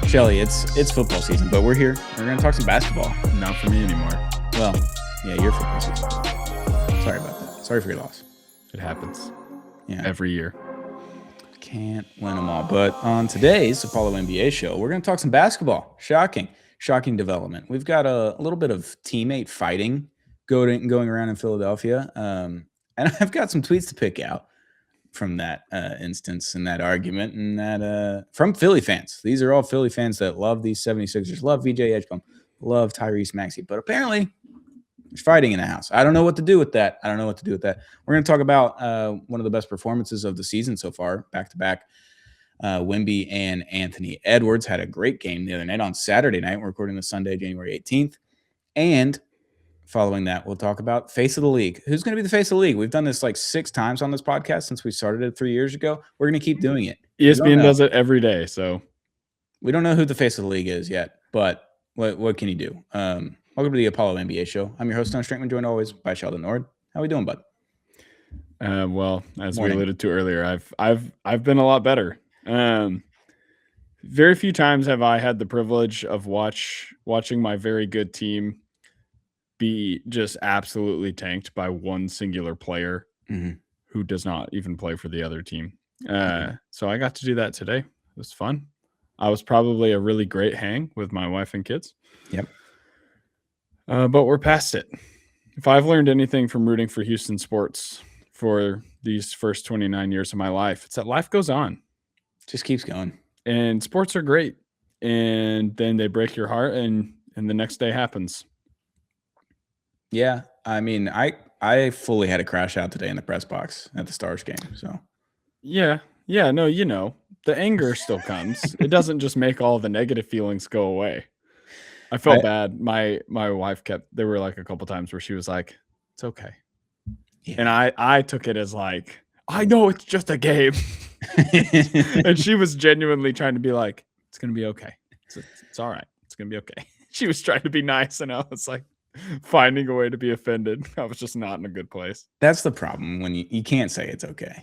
Shelly, it's football season, but we're here. We're going to talk some basketball. Not for me anymore. Well, yeah, your football season. Sorry about that. Sorry for your loss. It happens. Yeah, Every year. can't win them all. But on today's Apollo NBA show, we're going to talk some basketball. Shocking development. We've got a little bit of teammate fighting going around in Philadelphia, and I've got some tweets to pick out from that instance and that argument, and that from Philly fans. These are all Philly fans that love these 76ers, love VJ Edgecombe, love Tyrese Maxey, but apparently there's fighting in the house. I don't know what to do with that. We're going to talk about one of the best performances of the season so far, back-to-back. Wemby and Anthony Edwards had a great game the other night on Saturday night. We're recording this Sunday, January 18th. And following that, we'll talk about face of the league. Who's going to be the face of the league? We've done this like 6 times on this podcast since we started it 3 years ago. We're going to keep doing it. ESPN does it every day, so we don't know who the face of the league is yet, but what can you do? Welcome to the Apollo NBA show. I'm your host, Don Strickman, joined always by Sheldon. How we doing, bud? Well, as we alluded to earlier, I've been a lot better. Very few times have I had the privilege of watching my very good team be just absolutely tanked by one singular player who does not even play for the other team. So I got to do that today. It was fun. I was probably a really great hang with my wife and kids. Yep. But we're past it. If I've learned anything from rooting for Houston sports for these first 29 years of my life, it's that life goes on. Just keeps going. And sports are great. And then they break your heart and the next day happens. Yeah. I mean, I fully had a crash out today in the press box at the Stars game. So Yeah. No, the anger still comes. It doesn't just make all the negative feelings go away. I felt bad. My wife there were like a couple times where she was like, it's okay. Yeah. And I took it as like, I know it's just a game. And she was genuinely trying to be like, it's going to be okay. It's all right. It's going to be okay. She was trying to be nice. And I was like finding a way to be offended. I was just not in a good place. That's the problem when you can't say it's okay.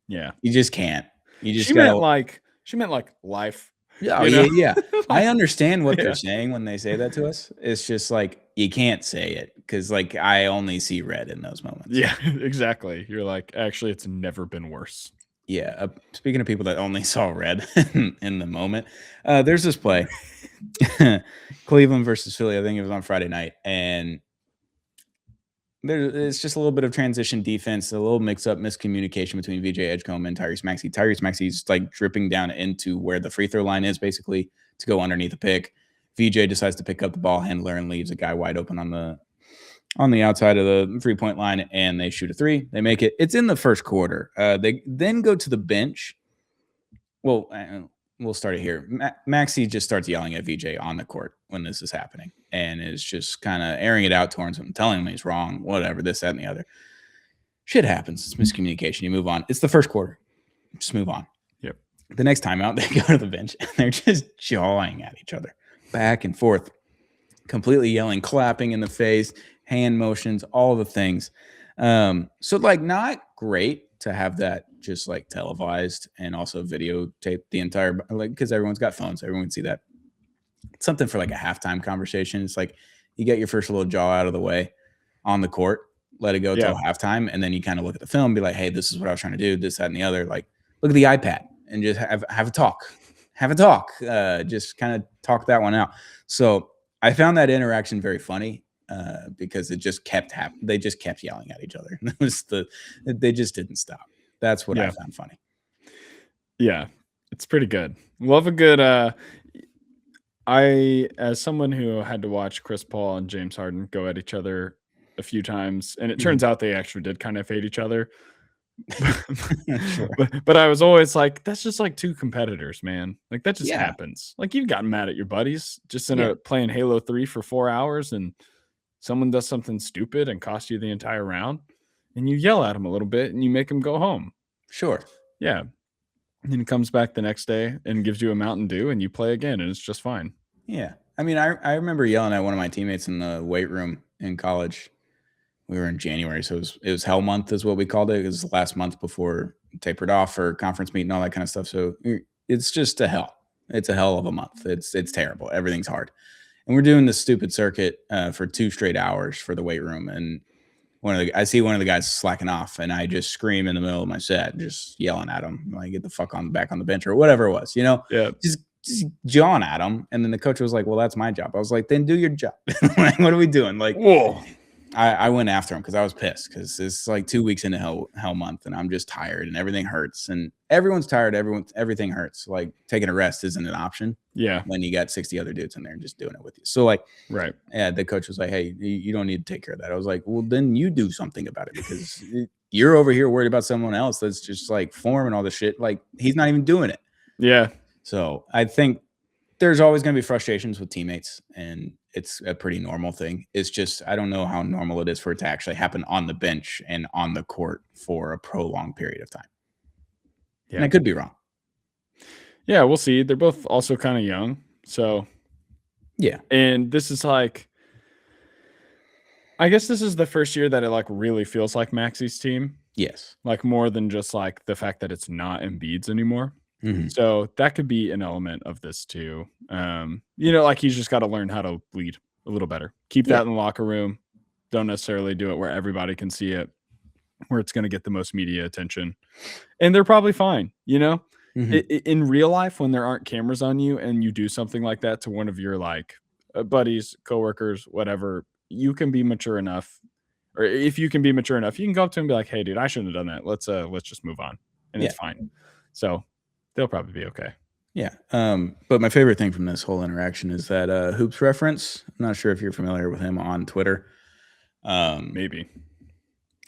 Yeah. You just can't. You just she meant like life. Yeah. I understand what they're saying when they say that to us. It's just like, you can't say it because like I only see red in those moments. Yeah, exactly. You're like, actually, it's never been worse. Yeah. Speaking of people that only saw red in the moment, there's this play, Cleveland versus Philly. I think it was on Friday night, and it's just a little bit of transition defense, a little mix-up miscommunication between VJ Edgecombe and Tyrese Maxey. Tyrese Maxey's like dripping down into where the free throw line is, basically, to go underneath the pick. VJ decides to pick up the ball handler and leaves a guy wide open on the outside of the three-point line, and they shoot a three. They make it. It's in the first quarter. They then go to the bench. Well, we'll start it here. Maxey just starts yelling at VJ on the court when this is happening and is just kind of airing it out towards him, telling him he's wrong, whatever, this, that, and the other. Shit happens. It's miscommunication. You move on. It's the first quarter. Just move on. Yep. The next time out, they go to the bench and they're just jawing at each other back and forth, completely yelling, clapping in the face, hand motions, all the things. So like not great to have that just like televised and also videotape the entire, like, because everyone's got phones, everyone can see that. It's something for like a halftime conversation. It's like you get your first little jaw out of the way on the court, let it go till halftime, and then you kind of look at the film and be like, hey, this is what I was trying to do, this, that, and the other. Like, look at the iPad and just have a talk. Just kind of talk that one out. So I found that interaction very funny because it just kept happening. They just kept yelling at each other. They just didn't stop. That's what I found funny. Yeah, it's pretty good. Love a good. As someone who had to watch Chris Paul and James Harden go at each other a few times, and it turns out they actually did kind of hate each other. Sure. But I was always like, that's just like two competitors, man. Like that just happens. Like you've gotten mad at your buddies just in playing Halo 3 for 4 hours, and someone does something stupid and costs you the entire round, and you yell at them a little bit and you make them go home. Sure. Yeah. And then he comes back the next day and gives you a Mountain Dew and you play again and it's just fine. Yeah. I mean, I remember yelling at one of my teammates in the weight room in college. We were in January, so it was Hell Month is what we called it. It was the last month before tapered off for conference meet and all that kind of stuff. So it's just a hell. It's a hell of a month. It's terrible. Everything's hard. And we're doing this stupid circuit for 2 straight hours for the weight room. And I see one of the guys slacking off, and I just scream in the middle of my set, just yelling at him, like, get the fuck back on the bench or whatever it was, Yeah. just jawing at him. And then the coach was like, well, that's my job. I was like, then do your job. Like, what are we doing? Like, Whoa. I went after him because I was pissed because it's like 2 weeks into hell month, and I'm just tired and everything hurts, and everyone's tired. Everything hurts. Like, taking a rest isn't an option. Yeah. When you got 60 other dudes in there just doing it with you. So, like, Right. yeah, the coach was like, hey, you don't need to take care of that. I was like, well, then you do something about it, because you're over here worried about someone else that's just like forming all this shit. Like, he's not even doing it. Yeah. So I think there's always going to be frustrations with teammates, and it's a pretty normal thing. It's just, I don't know how normal it is for it to actually happen on the bench and on the court for a prolonged period of time. Yeah. And I could be wrong. Yeah, we'll see. They're both also kind of young. So, yeah. And this is like, I guess this is the first year that it like really feels like Maxey's team. Yes. Like, more than just like the fact that it's not Embiid's anymore. Mm-hmm. So that could be an element of this too. Like, he's just got to learn how to lead a little better. Keep that in the locker room. Don't necessarily do it where everybody can see it, where it's going to get the most media attention. And they're probably fine, Mm-hmm. In real life, when there aren't cameras on you and you do something like that to one of your like buddies, coworkers, whatever, you can be mature enough, or if you can be mature enough, you can go up to him and be like, hey dude, I shouldn't have done that. Let's just move on. And it's fine. So they'll probably be okay. Yeah. But my favorite thing from this whole interaction is that Hoops reference. I'm not sure if you're familiar with him on Twitter. Maybe.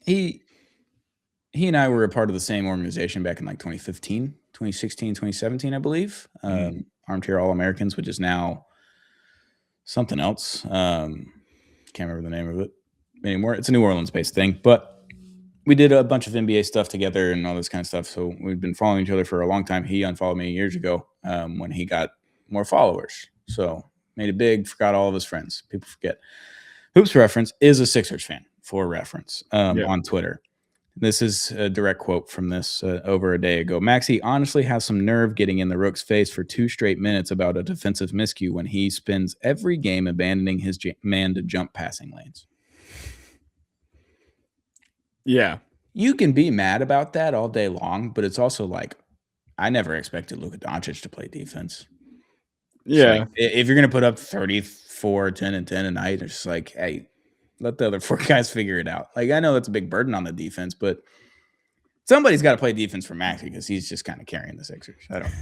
He and I were a part of the same organization back in like 2016, 2017, I believe. Armchair All-Americans, which is now something else. Can't remember the name of it anymore. It's a New Orleans-based thing, but we did a bunch of NBA stuff together and all this kind of stuff. So we've been following each other for a long time. He unfollowed me years ago when he got more followers. So made it big, forgot all of his friends. People forget. Hoops reference is a Sixers fan, for reference, on Twitter. This is a direct quote from this over a day ago. Maxey honestly has some nerve getting in the Rook's face for 2 straight minutes about a defensive miscue when he spends every game abandoning his man to jump passing lanes. Yeah. You can be mad about that all day long, but it's also like, I never expected Luka Doncic to play defense. Yeah. Like, if you're going to put up 34, 10, and 10 a night, it's just like, hey, let the other 4 guys figure it out. Like, I know that's a big burden on the defense, but somebody's got to play defense for Maxey because he's just kind of carrying the Sixers. I don't know.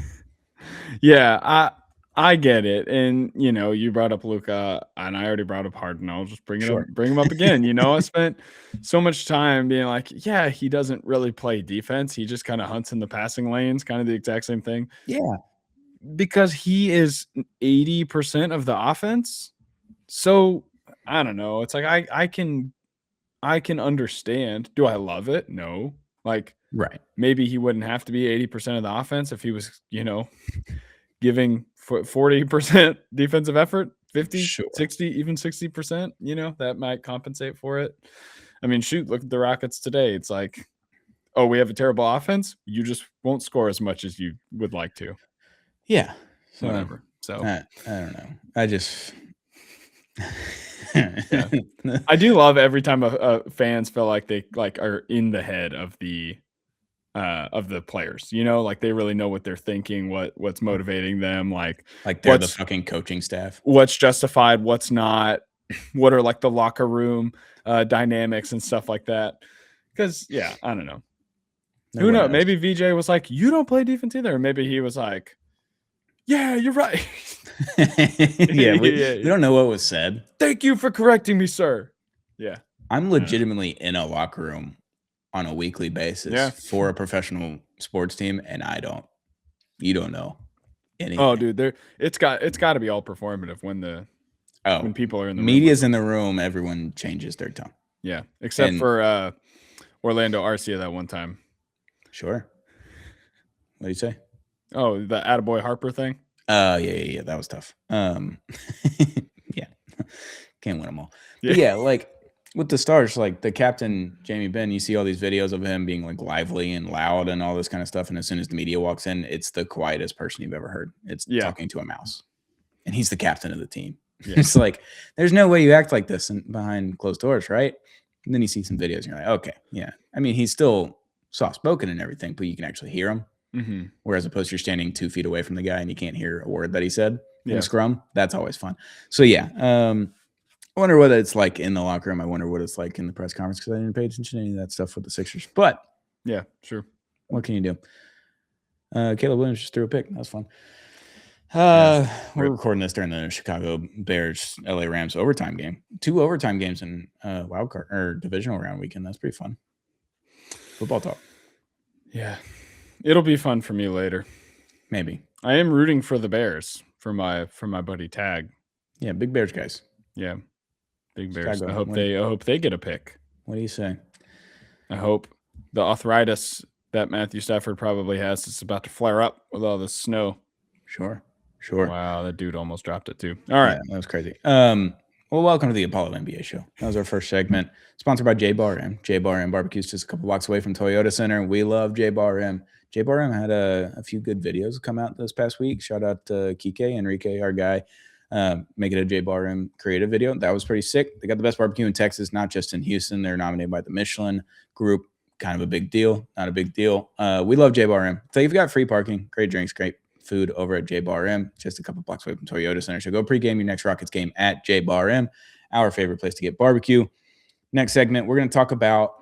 Yeah, I get it. And, you brought up Luka, and I already brought up Harden. I'll just bring him up again. I spent so much time being like, yeah, he doesn't really play defense. He just kind of hunts in the passing lanes, kind of the exact same thing. Yeah. Because he is 80% of the offense. So I don't know. It's like I can understand. Do I love it? No. Like, right. Maybe he wouldn't have to be 80% of the offense if he was, giving 40% defensive effort, 50, 60, even 60%, that might compensate for it. I mean, shoot, look at the Rockets today. It's like, oh, we have a terrible offense. You just won't score as much as you would like to. Yeah. So, whatever. So I don't know. I just... yeah. I do love every time fans feel like they are in the head of the players, like they really know what they're thinking, what's motivating them, like they're the fucking coaching staff, what's justified, what's not, what are like the locker room dynamics and stuff like that. Because I don't know. Who knows? Maybe VJ was like, you don't play defense either. Or maybe he was like, yeah, you're right. We don't know what was said. Thank you for correcting me, sir. Yeah. I'm legitimately in a locker room on a weekly basis for a professional sports team, and you don't know anything. Oh, dude, it's got to be all performative when people are in the media's in the room, everyone changes their tone. Yeah. Except for Orlando Arcia that one time. Sure. What do you say? Oh, the Attaboy Harper thing? Yeah. That was tough. Yeah. Can't win them all. Yeah. But like, with the Stars, like the captain, Jamie Benn, you see all these videos of him being like lively and loud and all this kind of stuff. And as soon as the media walks in, it's the quietest person you've ever heard. It's talking to a mouse. And he's the captain of the team. Yeah. It's like, there's no way you act like this behind closed doors, right? And then you see some videos and you're like, okay, yeah. I mean, he's still soft-spoken and everything, but you can actually hear him. Mm-hmm. Whereas opposed to you're standing 2 feet away from the guy and you can't hear a word that he said in a scrum. That's always fun. So, yeah. I wonder what it's like in the locker room. I wonder what it's like in the press conference because I didn't pay attention to any of that stuff with the Sixers. But yeah, sure. What can you do? Caleb Williams just threw a pick. That was fun. We're recording this during the Chicago Bears LA Rams overtime game. 2 overtime games in wild card or divisional round weekend. That's pretty fun. Football talk. Yeah, it'll be fun for me later. Maybe. I am rooting for the Bears for my buddy Tag. Yeah, big Bears guys. Yeah. Big Bears. I hope they get a pick. What do you say? I hope the arthritis that Matthew Stafford probably has is about to flare up with all this snow. Sure. Wow, that dude almost dropped it too. All right. Yeah, that was crazy. Well, welcome to the Apollo NBA show. That was our first segment. Sponsored by J Bar M. J Bar M Barbecue's just a couple blocks away from Toyota Center. We love J Bar M. J Bar M had a few good videos come out this past week. Shout out to Kike Enrique, our guy. Make it a J Bar M creative video. That was pretty sick. They got the best barbecue in Texas, not just in Houston. They're nominated by the Michelin group. Kind of a big deal. Not a big deal. We love J Bar M. So you've got free parking, great drinks, great food over at J Bar M, just a couple blocks away from Toyota Center. So go pregame your next Rockets game at J Bar M, our favorite place to get barbecue. Next segment, we're going to talk about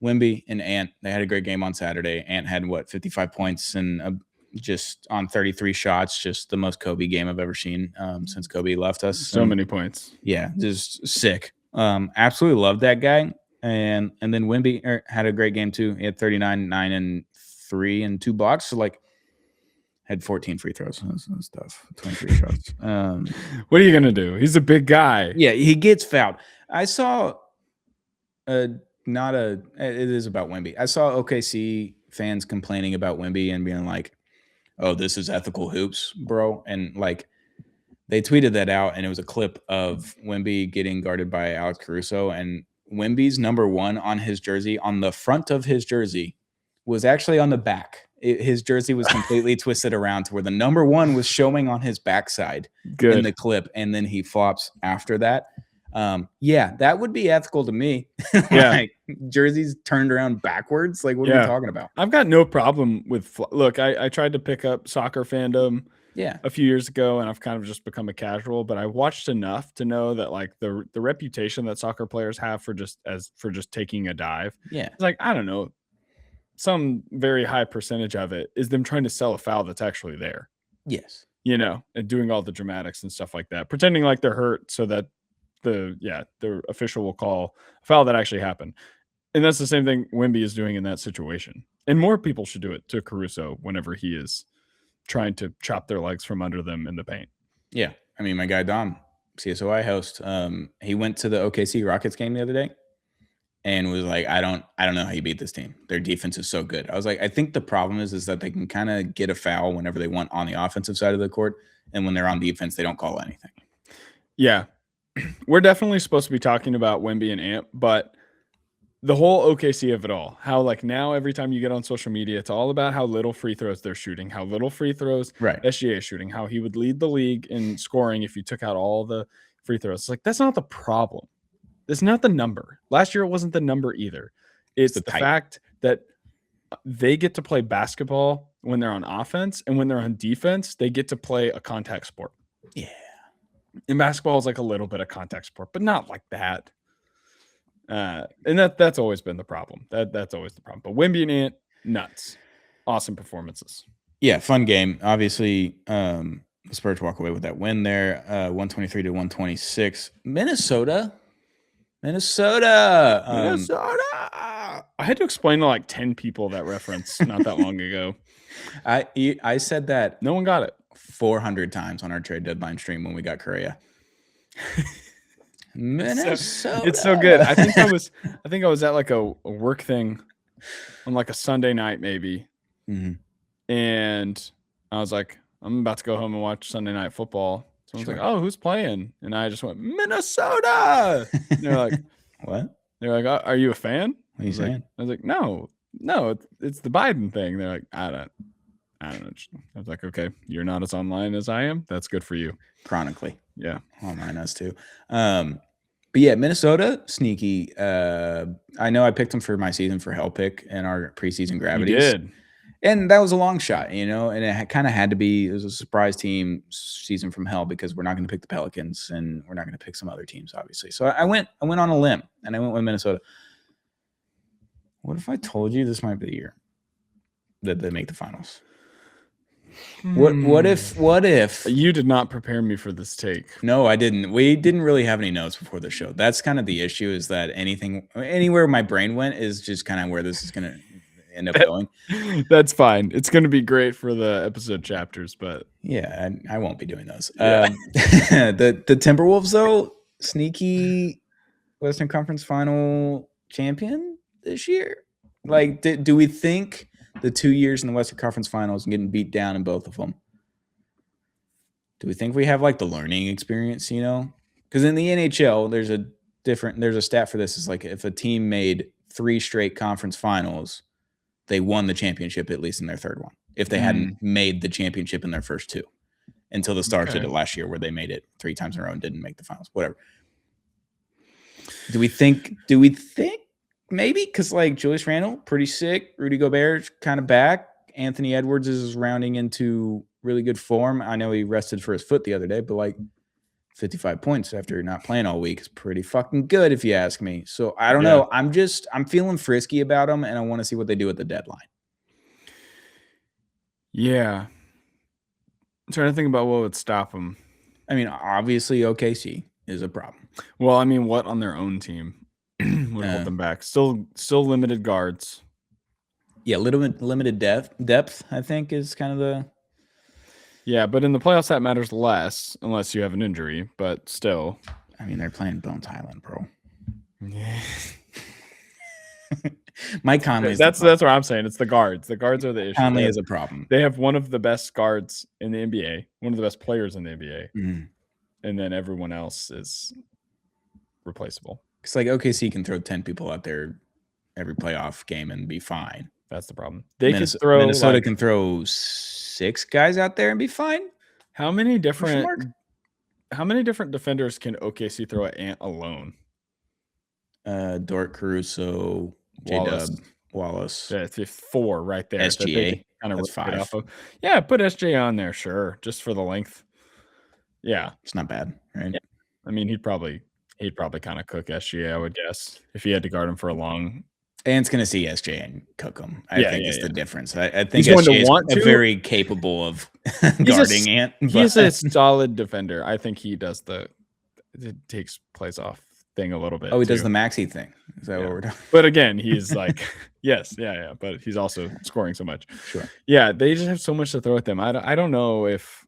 Wemby and Ant. They had a great game on Saturday. Ant had 55 points and just on 33 shots, just the most Kobe game I've ever seen since Kobe left us. So many points. Yeah, just sick. Absolutely love that guy. And then Wemby had a great game too. He had 39, 9 and 3 and 2 blocks. So had 14 free throws and stuff, 23 shots. What are you gonna do? He's a big guy. Yeah, he gets fouled. I saw it is about Wemby. I saw OKC fans complaining about Wemby and being like, oh, this is ethical hoops, bro. And they tweeted that out, and it was a clip of Wemby getting guarded by Alex Caruso, and Wemby's number 1 on his jersey, on the front of his jersey, was actually on the back. His jersey was completely twisted around to where the number 1 was showing on his backside in the clip, and then he flops after that. Yeah, that would be ethical to me. Yeah. Jerseys turned around backwards. What are you talking about? I've got no problem with look, I tried to pick up soccer fandom a few years ago, and I've kind of just become a casual, but I watched enough to know that the reputation that soccer players have for just taking a dive. Yeah. It's I don't know, some very high percentage of it is them trying to sell a foul that's actually there. Yes. And doing all the dramatics and stuff like that, pretending like they're hurt so that the official will call a foul that actually happened. And that's the same thing Wemby is doing in that situation. And more people should do it to Caruso whenever he is trying to chop their legs from under them in the paint. Yeah. I mean, my guy Dom, CSOI host, he went to the OKC Rockets game the other day and was like, I don't know how you beat this team. Their defense is so good. I was like, I think the problem is that they can kind of get a foul whenever they want on the offensive side of the court. And when they're on defense, they don't call anything. Yeah. We're definitely supposed to be talking about Wemby and Ant, but the whole OKC of it all, how now every time you get on social media, it's all about how little free throws they're shooting, how little free throws SGA is shooting, how he would lead the league in scoring if you took out all the free throws. It's that's not the problem. It's not the number. Last year, it wasn't the number either. It's the fact that they get to play basketball when they're on offense, and when they're on defense, they get to play a contact sport. Yeah. And basketball is a little bit of contact sport, but not like that. And that's always been the problem. That's always the problem. But Wemby and Ant, nuts. Awesome performances. Yeah, fun game. Obviously, the Spurs walk away with that win there, 123 to 126. Minnesota. I had to explain to 10 people that reference not that long ago. I said that. No one got it. 400 times on our trade deadline stream when we got Correa. Minnesota. It's so good. I think I was at a work thing on a Sunday night maybe. Mm-hmm. And I was like, I'm about to go home and watch Sunday Night Football. Someone's like, oh, who's playing? And I just went, Minnesota. And they're like, What? They're like, "Are you a fan?" What are you saying? I was like, "No, it's the Biden thing." They're like, "I don't know." I was like, "Okay, you're not as online as I am. That's good for you." Chronically. Yeah. Online us too. But yeah, Minnesota, sneaky. I know I picked them for my season for hell pick in our preseason You gravities. did. And that was a long shot, and it kind of had to be. It was a surprise team season from hell because we're not going to pick the Pelicans and we're not going to pick some other teams, obviously. So I went on a limb and I went with Minnesota. What if I told you this might be the year that they make the finals? What if You did not prepare me for this take? No, I didn't. We didn't really have any notes before the show. That's kind of the issue, is that anywhere my brain went is just kind of where this is going to end up going. That's fine. It's going to be great for the episode chapters, but yeah, I won't be doing those. Yeah. The Timberwolves, though, sneaky Western Conference Final champion this year. Like, do we think the 2 years in the Western Conference Finals and getting beat down in both of them, do we think we have like the learning experience? Because in the NHL, there's a stat for this. Is like if a team made 3 straight conference finals, they won the championship at least in their third one. If they hadn't made the championship in their first 2, until the Stars did it last year, where they made it 3 times in a row and didn't make the finals. Whatever. Do we think maybe? Because like Julius Randle, pretty sick. Rudy Gobert kind of back. Anthony Edwards is rounding into really good form. I know he rested for his foot the other day, but like 55 points after not playing all week is pretty fucking good, if you ask me. So I don't know. I'm feeling frisky about them, and I want to see what they do at the deadline. Yeah. I'm trying to think about what would stop them. I mean, obviously OKC is a problem. Well, I mean, what on their own team would hold them back? Still limited guards. Yeah, limited depth, I think, is kind of the. Yeah, but in the playoffs that matters less unless you have an injury. But still, I mean, they're playing Bones Highland, bro. Yeah. Mike Conley. That's what I'm saying. It's the guards. The guards are the issue. Conley is a problem. They have one of the best guards in the NBA, one of the best players in the NBA, Mm. and then everyone else is replaceable. It's like OKC can throw 10 people out there every playoff game and be fine. That's the problem. Minnesota can throw 6 guys out there and be fine. How many different defenders can OKC throw at Ant alone? Dort, Caruso, Wallace. That's 4 right there. SGA. That's 5. Off of. Yeah, put SGA on there, sure, just for the length. Yeah, it's not bad, right? Yeah. I mean, he'd probably kind of cook SGA, I would guess, if he had to guard him for a long. Ant's going to see SGA and cook him. I think is the difference. I think SGA is very capable of guarding Ant. He's a solid defender. I think he does it takes plays off thing a little bit. Oh, he does the Maxey thing. Is that what we're doing? But again, he's like, yes, yeah. But he's also scoring so much. Sure. Yeah, they just have so much to throw at them. I don't know if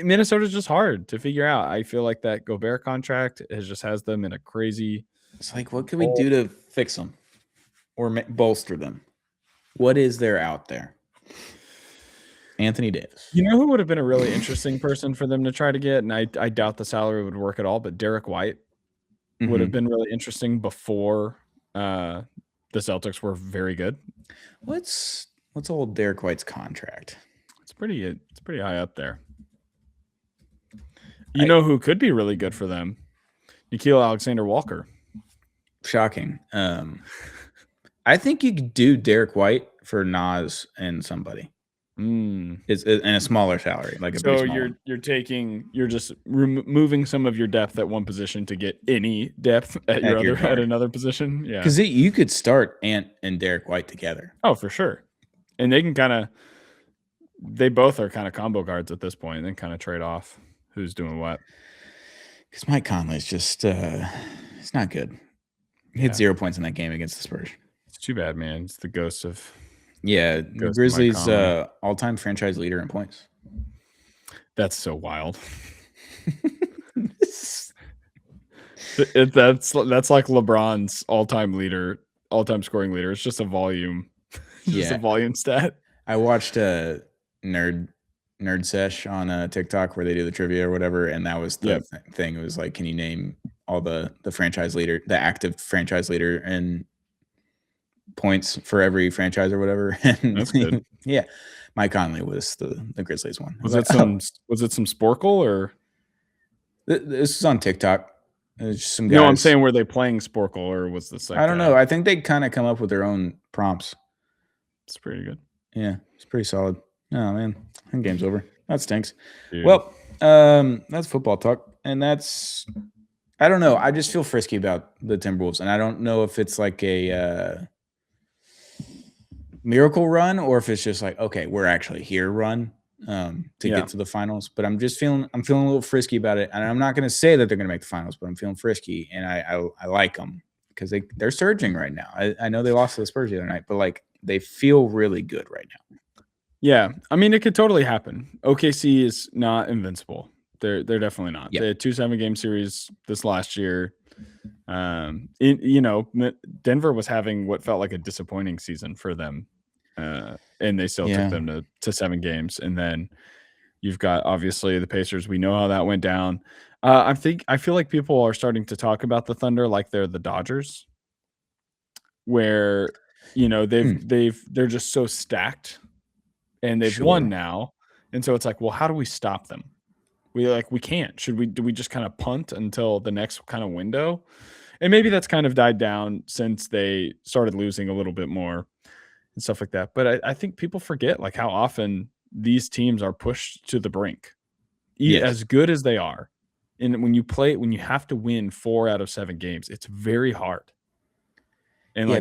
Minnesota's just hard to figure out. I feel like that Gobert contract has them in a crazy. It's like, what can we do to fix them or bolster them? What is there out there? Anthony Davis. You know who would have been a really interesting person for them to try to get, and I doubt the salary would work at all, but Derek White would have been really interesting before the Celtics were very good. What's old Derek White's contract? It's pretty high up there. You know who could be really good for them? Nickeil Alexander-Walker. Shocking. I think you could do Derek White for Nas and somebody. It's in a smaller salary, like a so you're just removing some of your depth at one position to get any depth at another position. Yeah, because you could start Ant and Derek White together. Oh, for sure, and they both are kind of combo guards at this point, and then kind of trade off who's doing what. Because Mike Conley's just it's not good. He had 0 points in that game against the Spurs. It's too bad, man. It's the ghost of. Yeah, Grizzlies all-time franchise leader in points. That's so wild. That's like LeBron's all-time scoring leader. It's just a volume. It's just a volume stat. I watched a nerd Nerd Sesh on TikTok where they do the trivia or whatever, and that was the thing. It was like, can you name all the franchise leader, the active franchise leader, and points for every franchise or whatever? And That's good. yeah, Mike Conley was the Grizzlies one. Was it some Sporkle or? This is on TikTok. There's some guys. No, I'm saying, were they playing Sporkle or was this like? I don't know. I think they kind of come up with their own prompts. It's pretty good. Yeah, it's pretty solid. Oh man, game's over. That stinks. Dude. Well, that's football talk, and that's. I don't know. I just feel frisky about the Timberwolves, and I don't know if it's like a miracle run or if it's just like, okay, we're actually here run to get to the finals. But I'm feeling a little frisky about it, and I'm not going to say that they're going to make the finals, but I'm feeling frisky, and I like them because they're surging right now. I know they lost to the Spurs the other night, but like they feel really good right now. Yeah, I mean it could totally happen. OKC is not invincible. They're definitely not. Yep. They had 2 7-game series this last year. Denver was having what felt like a disappointing season for them, and they still took them to 7 games. And then you've got obviously the Pacers. We know how that went down. I feel like people are starting to talk about the Thunder like they're the Dodgers, where they're just so stacked, and they've won now, and so it's like, well, how do we stop them? We can't. Do we just kind of punt until the next kind of window? And maybe that's kind of died down since they started losing a little bit more and stuff like that. But I think people forget like how often these teams are pushed to the brink, as good as they are. And when you have to win 4 out of 7 games, it's very hard. And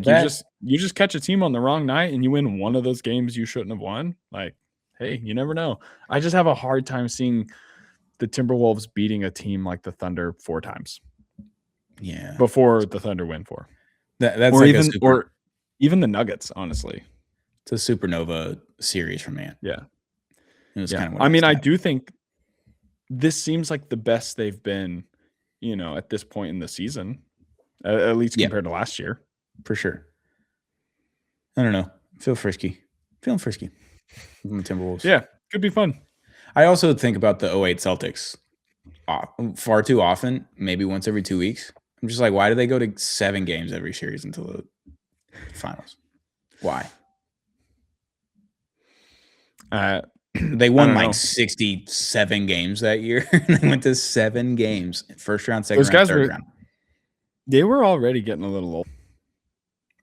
you just catch a team on the wrong night and you win one of those games you shouldn't have won. Like, hey, you never know. I just have a hard time seeing the Timberwolves beating a team like the Thunder 4 times. Yeah. Before the Thunder win 4. That's or even the Nuggets, honestly. It's a supernova series for man. Yeah. It was kind of I mean, I do think this seems like the best they've been, at this point in the season, at least compared to last year. For sure. I don't know. Feeling frisky from the Timberwolves. Yeah, could be fun. I also think about the 08 Celtics far too often, maybe once every 2 weeks. I'm just like, why do they go to 7 games every series until the finals? Why? They won like 67 games that year. They went to 7 games. First round, second round, third round. They were already getting a little old.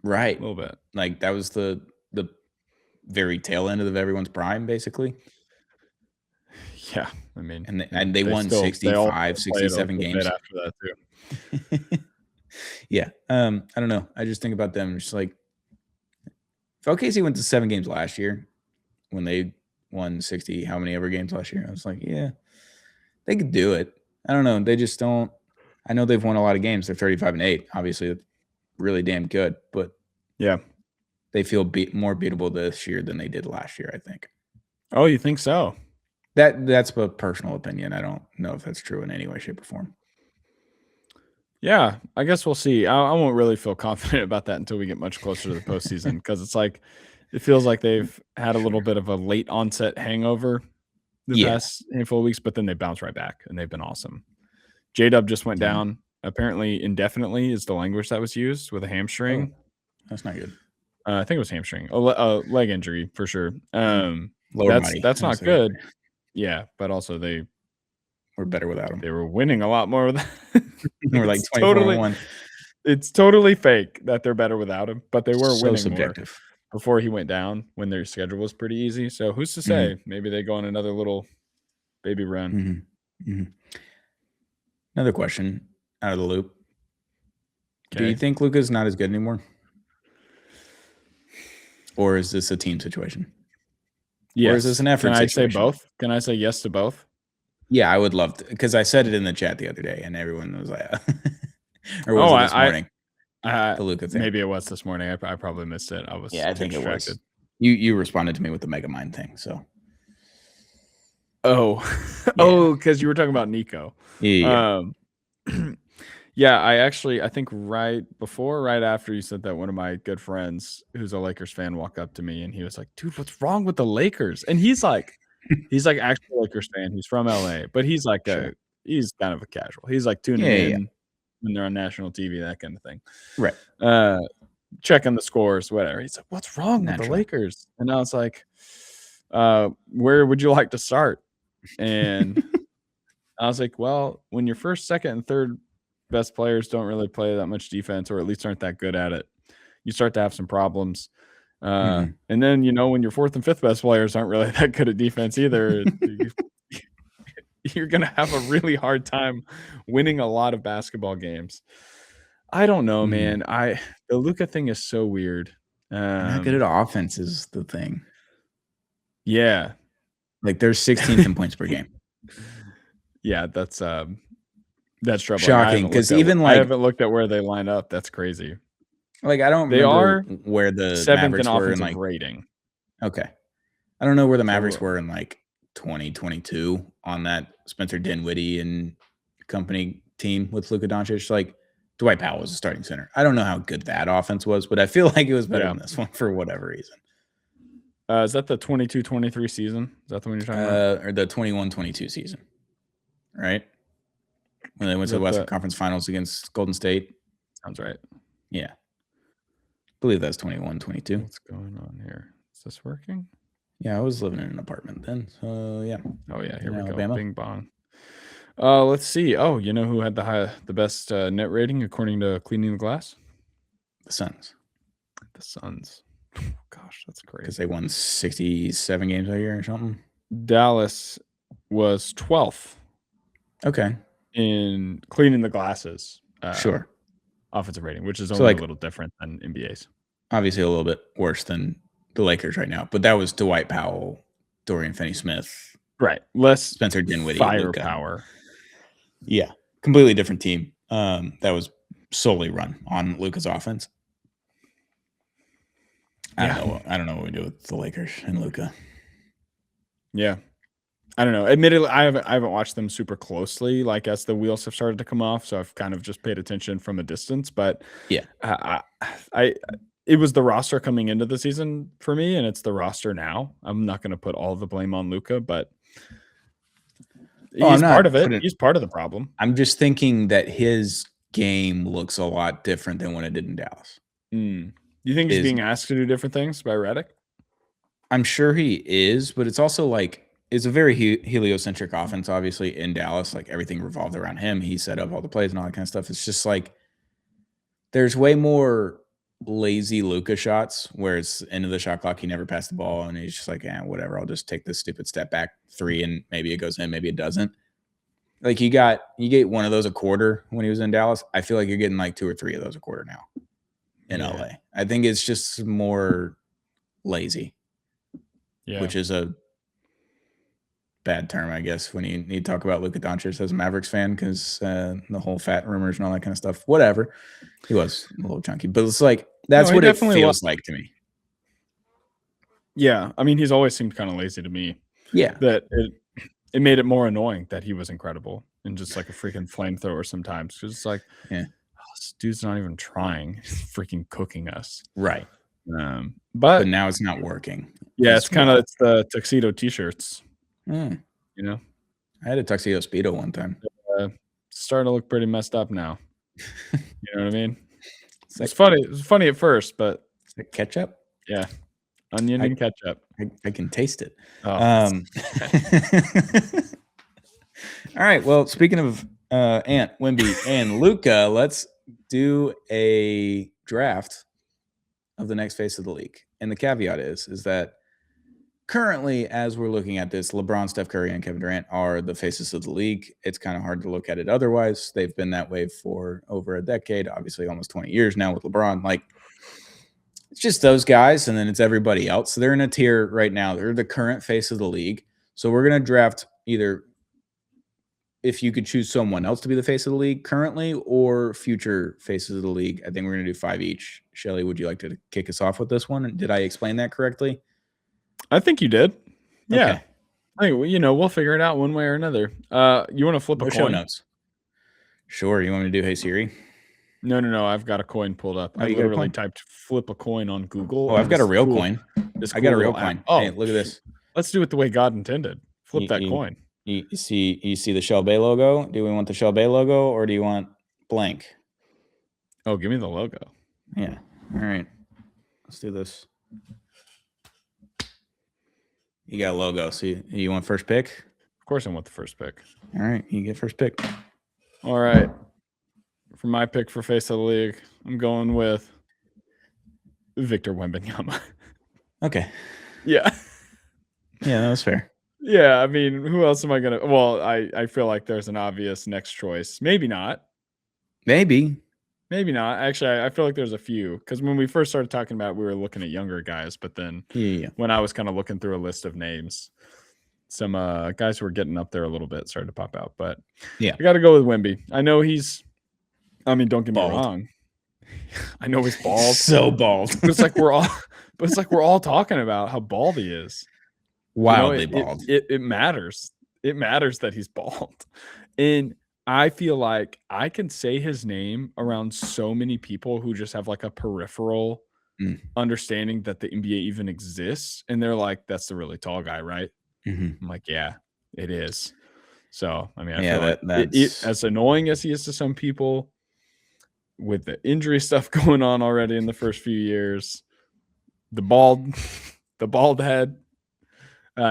Right. A little bit. Like that was the very tail end of everyone's prime, basically. Yeah. I mean, and they won 65, 67 games after that too. Yeah. I don't know. I just think about them just like if OKC went to 7 games last year when they won 60 how many ever games last year, I was like, yeah, they could do it. I don't know. They just don't. I know they've won a lot of games. They're 35-8. Obviously, really damn good, but yeah, they feel more beatable this year than they did last year, I think. Oh, you think so? That's a personal opinion. I don't know if that's true in any way, shape, or form. Yeah, I guess we'll see. I won't really feel confident about that until we get much closer to the postseason because it's like it feels like they've had a little bit of a late onset hangover the past handful of weeks, but then they bounce right back and they've been awesome. J-Dub just went down apparently indefinitely is the language that was used with a hamstring. Oh, that's not good. I think it was hamstring, a leg injury for sure. That's not good. Yeah, but also they were better without him. They were winning a lot more with they were like 24-1. It's totally fake that they're better without him, but they were winning subjective. More before he went down when their schedule was pretty easy. So who's to say? Mm-hmm. Maybe they go on another little baby run. Mm-hmm. Mm-hmm. Another question out of the loop. Okay. Do you think Luka's not as good anymore? Or is this a team situation? Yes. Or is this an effort situation? Can I say both? Can I say yes to both? Yeah, I would love to, because I said it in the chat the other day, and everyone was like, or was it this morning? The Luka thing. Maybe it was this morning. I probably missed it. I was I think distracted. It was. You responded to me with the Megamind thing, so. Because you were talking about Nico. Yeah. Yeah, I think right after you said that, one of my good friends who's a Lakers fan walked up to me and he was like, dude, what's wrong with the Lakers? And he's like He's like actually a Lakers fan. He's from LA, but he's like Sure. he's kind of a casual. He's like tuning in when they're on national TV, that kind of thing. Right. Checking the scores, whatever. He's like, "What's wrong with the Lakers?" And I was like, "Where would you like to start?" And I was like, "Well, when your first, second, and third best players don't really play that much defense, or at least aren't that good at it, you start to have some problems. And then, when your fourth and fifth best players aren't really that good at defense either, you're going to have a really hard time winning a lot of basketball games." I don't know, man. The Luka thing is so weird. Not good at offense is the thing. Yeah. Like they're 16th in points per game. Yeah, that's troubling. Shocking, because even I haven't looked at where they line up. That's crazy. Like I don't remember where the seventh Mavericks in were offensive in rating. Okay. I don't know where the Mavericks were in 2022 on that Spencer Dinwiddie and company team with Luka Doncic. Like Dwight Powell was a starting center. I don't know how good that offense was, but I feel like it was better than this one for whatever reason. Is that the 22-23 season? Is that the one you're talking about? Or the 21-22 season, right? When they went to the Western Conference Finals against Golden State. Sounds right. Yeah. I believe that's 21-22. What's going on here? Is this working? Yeah, I was living in an apartment then. So, yeah. Oh, yeah. Here we go. Bing bong. Let's see. Oh, you know who had the best net rating according to Cleaning the Glass? The Suns. The Suns. Gosh, that's crazy. Because they won 67 games that year or something. Dallas was 12th. Okay. In Cleaning the Glasses. Sure. Offensive rating, which is only a little different than NBA's. Obviously a little bit worse than the Lakers right now. But that was Dwight Powell, Dorian Finney-Smith. Right. Less Spencer Dinwiddie. Firepower. Yeah. Completely different team. That was solely run on Luka's offense. I don't know what we do with the Lakers and Luka. Yeah. I don't know. Admittedly, I haven't watched them super closely, like as the wheels have started to come off. So I've kind of just paid attention from a distance. But yeah, it was the roster coming into the season for me, and it's the roster now. I'm not going to put all the blame on Luka, but he's part of it. He's part of the problem. I'm just thinking that his game looks a lot different than when it did in Dallas. You think he's being asked to do different things by Redick? I'm sure he is, but it's also like it's a very heliocentric offense, obviously, in Dallas. Like everything revolved around him. He set up all the plays and all that kind of stuff. It's just like there's way more lazy Luka shots where it's end of the shot clock. He never passed the ball, and he's just like, whatever. I'll just take this stupid step back three, and maybe it goes in, maybe it doesn't. Like you get one of those a quarter when he was in Dallas. I feel like you're getting like 2 or 3 of those a quarter now in LA. I think it's just more lazy, which is a bad term, I guess, when you need to talk about Luka Doncic as a Mavericks fan, because the whole fat rumors and all that kind of stuff. Whatever, he was a little chunky, but it's like that's what it feels like to me. Yeah, I mean, he's always seemed kind of lazy to me. Yeah, that it made it more annoying that he was incredible and just like a freaking flamethrower sometimes. Because it's like, this dude's not even trying; he's freaking cooking us. Right. But now it's not working. Yeah, it's the tuxedo t-shirts. I had a tuxedo Speedo one time. Starting to look pretty messed up now. You know what I mean? It's funny. It was funny at first, but it's like ketchup. Yeah, onion and ketchup. I can taste it. Oh, all right. Well, speaking of Ant, Wemby, and Luka, let's do a draft of the next face of the league. And the caveat is that currently, as we're looking at this, LeBron, Steph Curry, and Kevin Durant are the faces of the league. It's kind of hard to look at it otherwise. They've been that way for over a decade, obviously almost 20 years now with LeBron. Like, it's just those guys, and then it's everybody else. So they're in a tier right now. They're the current face of the league. So we're going to draft either if you could choose someone else to be the face of the league currently or future faces of the league. I think we're going to do 5 each. Shelly, would you like to kick us off with this one? Did I explain that correctly? I think you did. Yeah. Okay. I think, we'll figure it out one way or another. You want to flip a coin? Show notes. Sure. You want me to do Hey Siri? No. I've got a coin pulled up. I literally typed flip a coin on Google. Oh, I've got a real coin. I got a real coin. Oh, hey, look at this. Let's do it the way God intended. Flip that coin. You see the Shell Bay logo? Do we want the Shell Bay logo or do you want blank? Oh, give me the logo. Yeah. All right. Let's do this. You got a logo. So you want first pick? Of course I want the first pick. All right. You get first pick. All right. For my pick for face of the league, I'm going with Victor Wembanyama. Okay. Yeah. Yeah, that was fair. Yeah, I mean, who else am I gonna? Well, I feel like there's an obvious next choice. Maybe not. Maybe not. Actually, I feel like there's a few because when we first started talking about, it, we were looking at younger guys, but then when I was kind of looking through a list of names, some guys who were getting up there a little bit started to pop out. But yeah, I got to go with Wemby. I know he's. I mean, don't get me wrong. I know he's bald. So bald. But it's like we're all talking about how bald he is. Wildly bald. It matters. It matters that he's bald. And I feel like I can say his name around so many people who just have like a peripheral understanding that the NBA even exists. And they're like, that's the really tall guy, right? Mm-hmm. I'm like, yeah, it is. So, I mean, I feel like that's as annoying as he is to some people with the injury stuff going on already in the first few years, the bald head.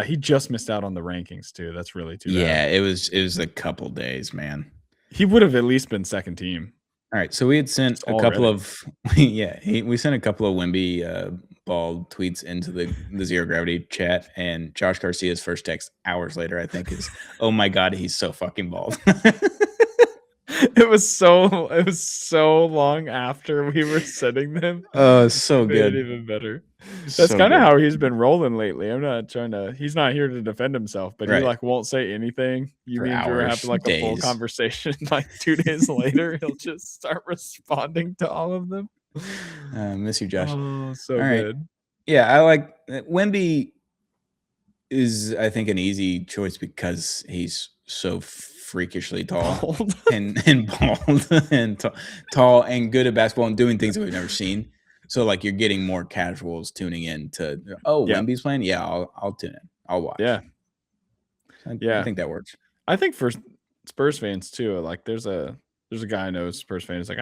He just missed out on the rankings too. That's really too bad. Yeah, it was a couple days, man. He would have at least been second team. All right, so we had sent a couple of we sent a couple of Wemby bald tweets into the Zero Gravity chat, and Josh Garcia's first text hours later, I think, is, "Oh my God, he's so fucking bald." It was so long after we were sending them. Oh, so good. Even better. That's kind of how he's been rolling lately. I'm not trying to. He's not here to defend himself, but he like won't say anything. You For mean hours, we're having like a full conversation? Like 2 days later, he'll just start responding to all of them. Miss you, Josh. Oh, so good. Right. Yeah, I like Wemby. Is I think an easy choice because he's so freakishly tall and bald and tall and good at basketball and doing things that we've never seen. So like you're getting more casuals tuning in to Wemby's playing. Yeah, I'll tune in. I'll watch. Yeah. I think that works. I think for Spurs fans too, like there's a guy I know Spurs fan. He's like,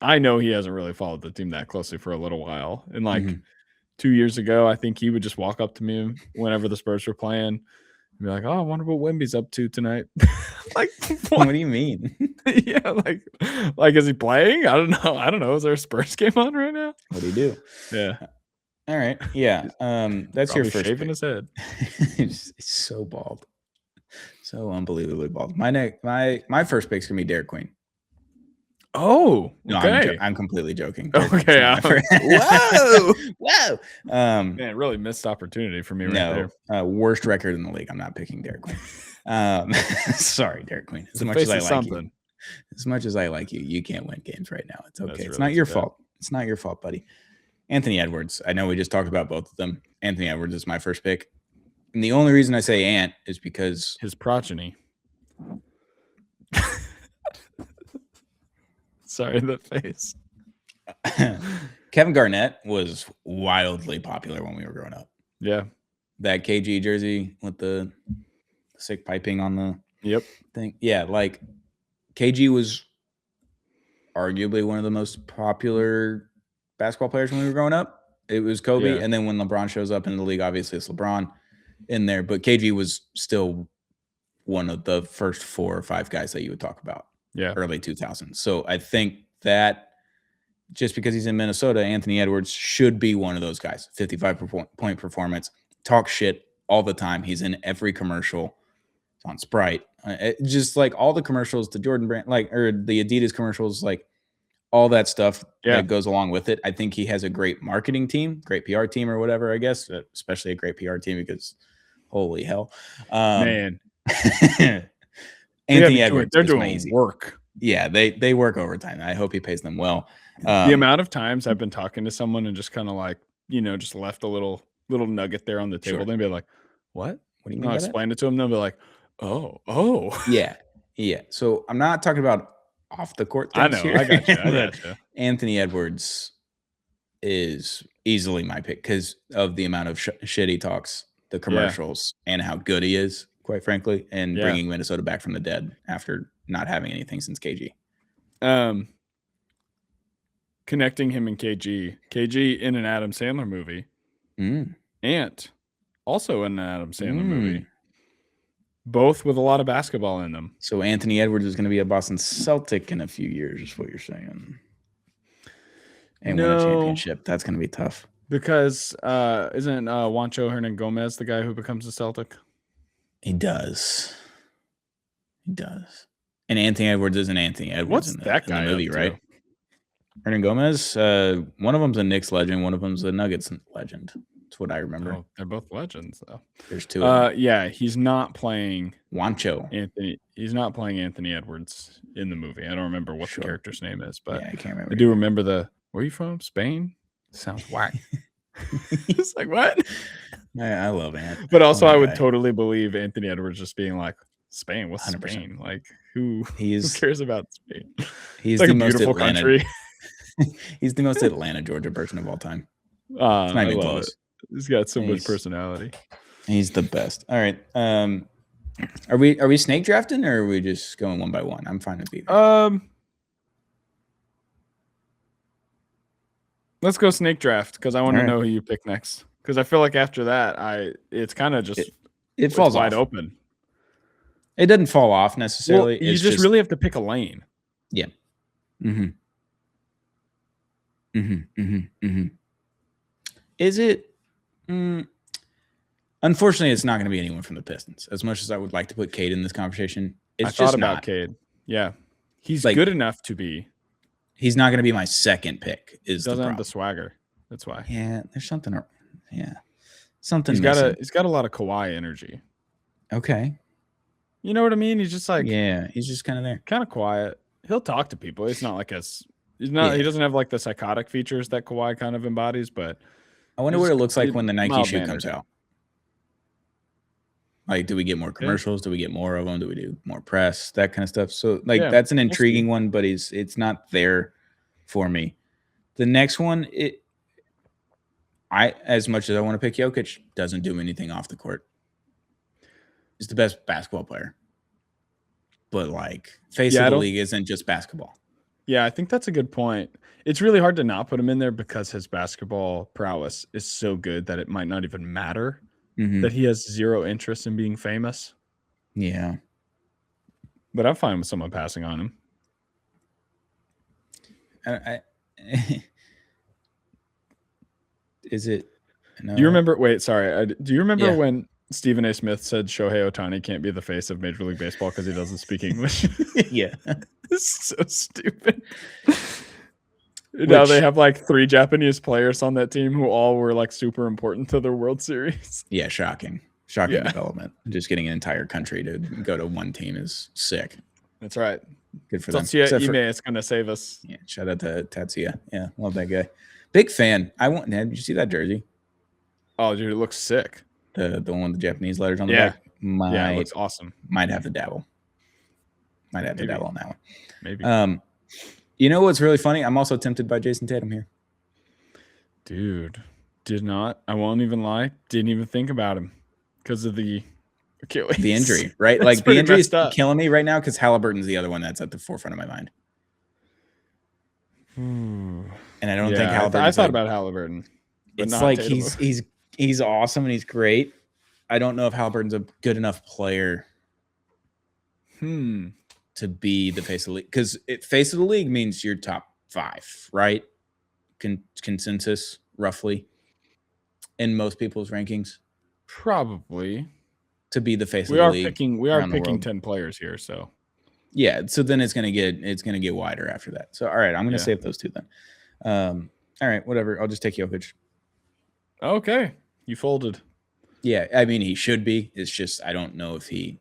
I know he hasn't really followed the team that closely for a little while. And like 2 years ago, I think he would just walk up to me whenever the Spurs were playing and be like, "Oh, I wonder what Wemby's up to tonight." Like, what do you mean? Yeah, like is he playing? I don't know. Is there a Spurs game on right now? What do you do? Yeah. All right. Yeah. That's your first shaving his head. It's so bald. So unbelievably bald. My first pick's gonna be Derek Queen. Oh, no, okay. I'm completely joking. Okay. Whoa. Man, really missed opportunity for me right there. Worst record in the league. I'm not picking Derek Queen. Sorry, Derek Queen. As much as I like you, you can't win games right now. It's okay. It's not your fault. It's not your fault, buddy. Anthony Edwards. I know we just talked about both of them. Anthony Edwards is my first pick. And the only reason I say Ant is because his progeny. Sorry, the face. Kevin Garnett was wildly popular when we were growing up. Yeah. That KG jersey with the sick piping on the thing. Yeah, like KG was arguably one of the most popular basketball players when we were growing up. It was Kobe, and then when LeBron shows up in the league, obviously it's LeBron in there. But KG was still one of the first 4 or 5 guys that you would talk about. Yeah, early 2000s. So I think that just because he's in Minnesota, Anthony Edwards should be one of those guys. 55-point performance, talk shit all the time. He's in every commercial. It's on Sprite. Just like all the commercials, the Jordan brand, or the Adidas commercials, like all that stuff that goes along with it. I think he has a great marketing team, great PR team or whatever, I guess, especially a great PR team because holy hell. Man. Anthony Edwards, they're doing work. Yeah, they work overtime. I hope he pays them well. The amount of times I've been talking to someone and just kind of like, just left a little nugget there on the table. They'd be like, "What? What do you mean?" I'll explain it to them. They'll be like, "Oh, yeah." So I'm not talking about off the court things. I know. I got you. Anthony Edwards is easily my pick because of the amount of shit he talks the commercials and how good he is, quite frankly, and Yeah. bringing Minnesota back from the dead after not having anything since KG. Connecting him and KG in an Adam Sandler movie. Ant also in an Adam Sandler movie. Both with a lot of basketball in them. So Anthony Edwards is going to be a Boston Celtic in a few years, is what you're saying. And win a championship. That's going to be tough. Because isn't Juancho Hernan Gomez the guy who becomes a Celtic? He does. He does. And Anthony Edwards isn't Anthony Edwards What's in the, that guy in the movie, right? to? Hernan Gomez, one of them's a Knicks legend, one of them's a Nuggets legend. That's what I remember. Oh, they're both legends, though. There's two of them. Yeah, he's not playing Juancho. He's not playing Anthony Edwards in the movie. I don't remember what the character's name is, but yeah, I can't remember. I do remember where are you from? Spain? Sounds whack. It's like, what? I love Ant. But also, I would totally believe Anthony Edwards just being like, Spain? What's 100%. Spain? Like, who cares about Spain? He's like the a most beautiful Atlanta, country. He's the most Atlanta, Georgia person of all time. It's not even close. He's got so much personality. He's the best. All right. Are we snake drafting or are we just going one by one? I'm fine with either. Let's go snake draft because I want to know who you pick next. Because I feel like after that, it's kind of just it falls wide off. open. It doesn't fall off necessarily. Well, you just really have to pick a lane. Yeah. Is it? Unfortunately, it's not going to be anyone from the Pistons. As much as I would like to put Cade in this conversation, I thought about Cade. Yeah, he's good enough to be. He's not going to be my second pick. Doesn't have the swagger. That's why. Yeah, there's something. Yeah, something. He's got a lot of Kawhi energy. Okay. You know what I mean? He's just like he's just kind of there, kind of quiet. He'll talk to people. It's not like he doesn't have like the psychotic features that Kawhi kind of embodies. But I wonder what it looks like when the Nike shoe comes out. Like, do we get more commercials? Do we get more of them? Do we do more press? That kind of stuff. So, that's an intriguing one, but it's not there for me. The next one, as much as I want to pick Jokic, doesn't do anything off the court. He's the best basketball player. But, face of the league isn't just basketball. Yeah, I think that's a good point. It's really hard to not put him in there because his basketball prowess is so good that it might not even matter. That he has zero interest in being famous. Yeah. But I'm fine with someone passing on him. Is it? No. Do you remember? Wait, sorry. Do you remember when Stephen A. Smith said Shohei Ohtani can't be the face of Major League Baseball because he doesn't speak English? Yeah. It's so stupid. Now they have 3 Japanese players on that team who all were super important to their World Series. Yeah, shocking development. Just getting an entire country to go to one team is sick. That's right. Good for them. Tatsuya Ime is going to save us. Yeah, shout out to Tatsuya. Yeah, love that guy. Big fan. Did you see that jersey? Oh, dude, it looks sick. The one with the Japanese letters on the back. Yeah, it looks awesome. Might have to dabble. Might have to dabble on that one. Maybe. You know what's really funny? I'm also tempted by Jason Tatum here. Dude, I won't even lie, didn't even think about him because of the Achilles. The injury, right? The injury is killing me right now because Halliburton's the other one that's at the forefront of my mind. And I don't think Halliburton. I thought about Halliburton. It's he's awesome and he's great. I don't know if Halliburton's a good enough player to be the face of the league, because face of the league means you're top 5, right? Consensus roughly in most people's rankings. Probably to be the face of the league. We are picking 10 players here, so yeah. So then it's gonna get wider after that. So all right, I'm gonna save those 2 then. All right, whatever. I'll just take Jokic. Okay, you folded. Yeah, I mean he should be. It's just I don't know if he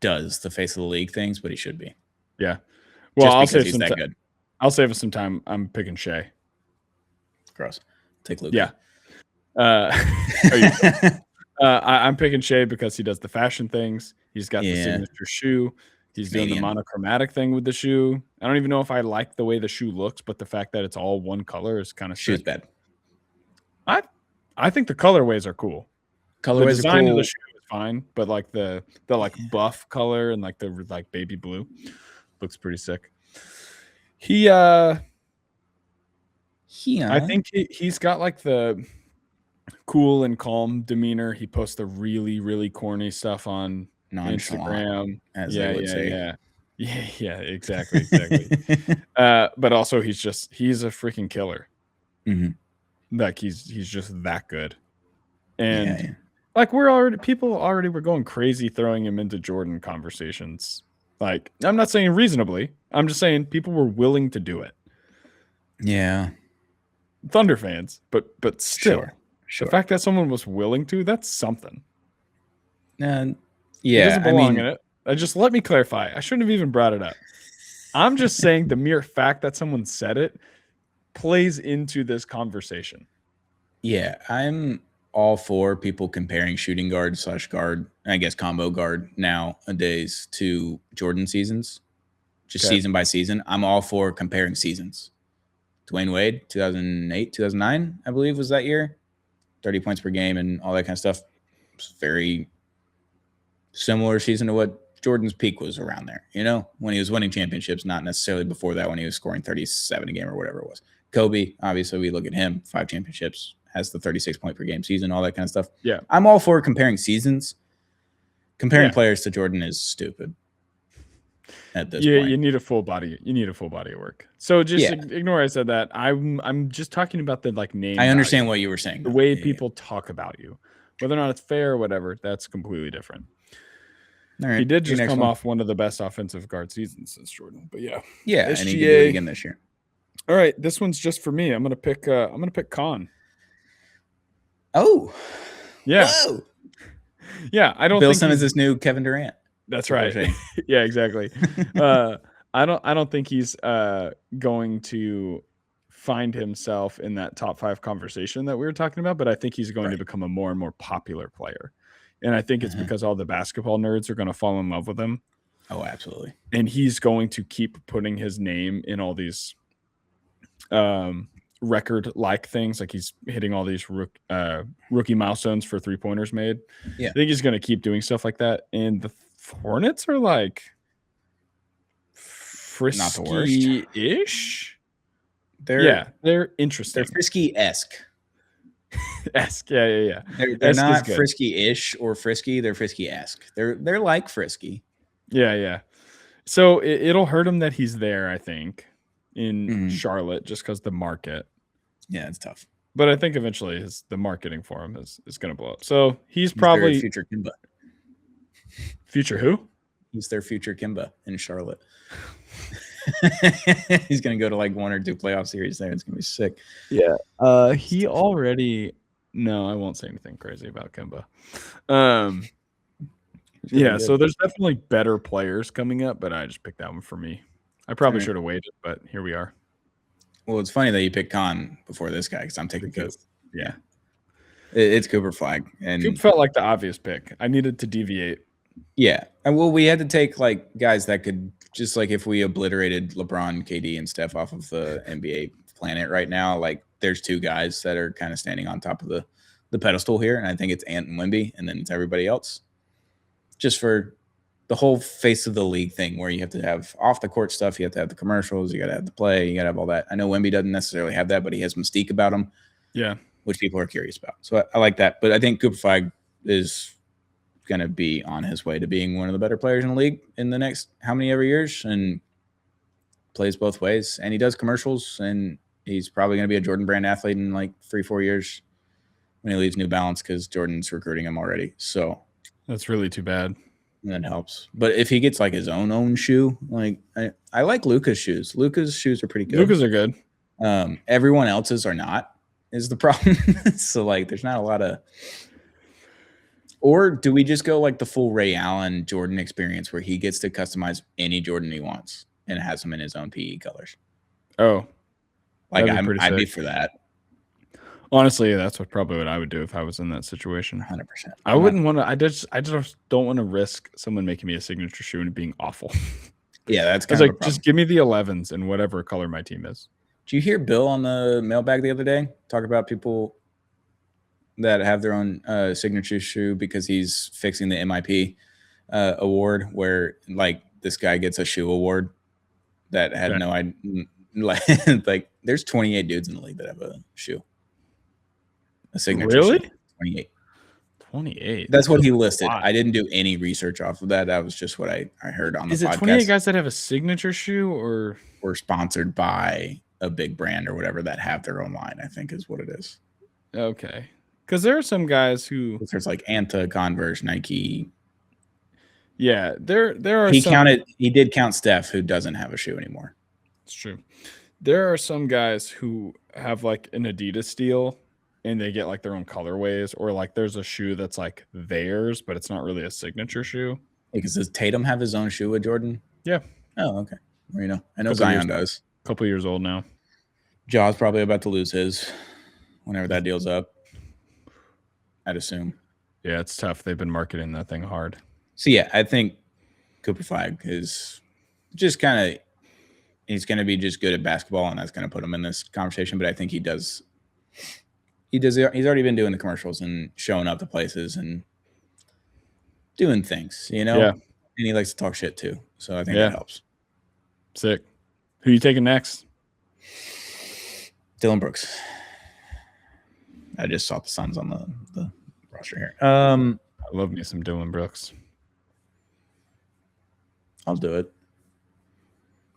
does the face of the league things, but he should be. Yeah. Well, I'll save he's that good. I'll save us some time. I'm picking Shea. Gross. Take Luka. Yeah. I'm picking Shea because he does the fashion things. He's got the signature shoe. He's doing the monochromatic thing with the shoe. I don't even know if I like the way the shoe looks, but the fact that it's all one color is kind of shoe's bad. I think the colorways are cool. The Colorways are design of cool. the shoe is fine, but like the like buff color and like the like baby blue looks pretty sick. I think he's got like the cool and calm demeanor. He posts the really, really corny stuff on Instagram. as they would say. Yeah, exactly. But also he's a freaking killer. Like he's just that good. And like people already were going crazy throwing him into Jordan conversations. Like, I'm not saying reasonably. I'm just saying people were willing to do it. Yeah. Thunder fans, but still. Sure. The fact that someone was willing to, that's something. And He doesn't belong in it. Just let me clarify. I shouldn't have even brought it up. I'm just saying the mere fact that someone said it plays into this conversation. Yeah, I'm all for people comparing shooting guard / guard, I guess combo guard nowadays to Jordan seasons, just season by season. I'm all for comparing seasons. Dwayne Wade, 2008, 2009, I believe was that year. 30 points per game and all that kind of stuff. It's very similar season to what Jordan's peak was around there, when he was winning championships, not necessarily before that when he was scoring 37 a game or whatever it was. Kobe, obviously, we look at him, 5 championships, has the 36 point per game season, all that kind of stuff. Yeah. I'm all for comparing seasons. Comparing players to Jordan is stupid at this point. You need a full body. You need a full body of work. So just ignore I said that. I'm just talking about the like name. I understand what you were saying. The way people talk about you, whether or not it's fair or whatever, that's completely different. All right. He did just come off one of the best offensive guard seasons since Jordan, but yeah, and he can do it again this year. All right, this one's just for me. I'm gonna pick Con. Oh, yeah, whoa. Yeah. I don't. Bill Simmons is new Kevin Durant. That's right. Yeah, exactly. I don't think he's going to find himself in that top 5 conversation that we were talking about, but I think he's going to become a more and more popular player. And I think it's because all the basketball nerds are going to fall in love with him. Oh, absolutely. And he's going to keep putting his name in all these record-like things. Like he's hitting all these rookie milestones for 3-pointers made. Yeah. I think he's going to keep doing stuff like that. And the Hornets are like frisky-ish. They're interesting. They're frisky-esque. Yeah. They're not frisky-ish or frisky. They're frisky-esque. They're like frisky. Yeah. So it'll hurt him that he's there, I think, in Charlotte, just because the market. Yeah, it's tough. But I think eventually the marketing for him is going to blow up. So he's probably their future Kimba. Future who? He's their future Kimba in Charlotte. He's going to go to like 1 or 2 playoff series there. It's going to be sick. Yeah. He already. No, I won't say anything crazy about Kimba. Yeah. So there's definitely better players coming up, but I just picked that one for me. I probably should have waited, but here we are. Well, it's funny that you picked Con before this guy because I'm taking Coop. Yeah. It's Cooper Flag. And Coop felt like the obvious pick. I needed to deviate. Yeah. And well, we had to take like guys that could just like if we obliterated LeBron, KD, and Steph off of the NBA planet right now, like there's 2 guys that are kind of standing on top of the pedestal here. And I think it's Ant and Wemby, and then it's everybody else. Just for the whole face of the league thing where you have to have off the court stuff. You have to have the commercials. You got to have the play. You got to have all that. I know Wemby doesn't necessarily have that, but he has mystique about him. Yeah. Which people are curious about. So I like that. But I think Cooper Flag is going to be on his way to being one of the better players in the league in the next how many ever years, and plays both ways. And he does commercials, and he's probably going to be a Jordan brand athlete in like 3-4 years when he leaves New Balance because Jordan's recruiting him already. So that's really too bad. That helps. But if he gets like his own shoe, like I like Luka's shoes. Luka's shoes are pretty good. Luka's are good. Everyone else's are not, is the problem. So like there's not a lot of. Or do we just go like the full Ray Allen Jordan experience where he gets to customize any Jordan he wants and has them in his own PE colors? Oh, like I'd be for that. Honestly, that's probably what I would do if I was in that situation. 100%. I wouldn't want to. I just don't want to risk someone making me a signature shoe and it being awful. Yeah, that's kind of like just give me the 11s in whatever color my team is. Did you hear Bill on the mailbag the other day talk about people that have their own signature shoe because he's fixing the MIP award, where like this guy gets a shoe award that had no idea. Like there's 28 dudes in the league that have a shoe, a signature shoe. 28. 28. That's what he listed. I didn't do any research off of that. That was just what I heard on the podcast. Is it 28 guys that have a signature shoe or sponsored by a big brand or whatever that have their own line, I think is what it is. Okay. Because there are some guys who there's like Anta, Converse, Nike. Yeah, there are he did count Steph, who doesn't have a shoe anymore. It's true. There are some guys who have like an Adidas deal and they get like their own colorways, or like there's a shoe that's like theirs, but it's not really a signature shoe. Because does Tatum have his own shoe with Jordan? Yeah. Oh, okay. Well, I know Zion does. A couple years old now. Jaw's probably about to lose his whenever that deal's up, I'd assume. Yeah, it's tough. They've been marketing that thing hard. So, yeah, I think Cooper Flag is just kind of – he's going to be just good at basketball, and that's going to put him in this conversation. But I think he does – he's already been doing the commercials and showing up to places and doing things, Yeah. And he likes to talk shit too. So I think that helps. Sick. Who are you taking next? Dylan Brooks. I just saw the Suns on the roster here. I love me some Dylan Brooks. I'll do it.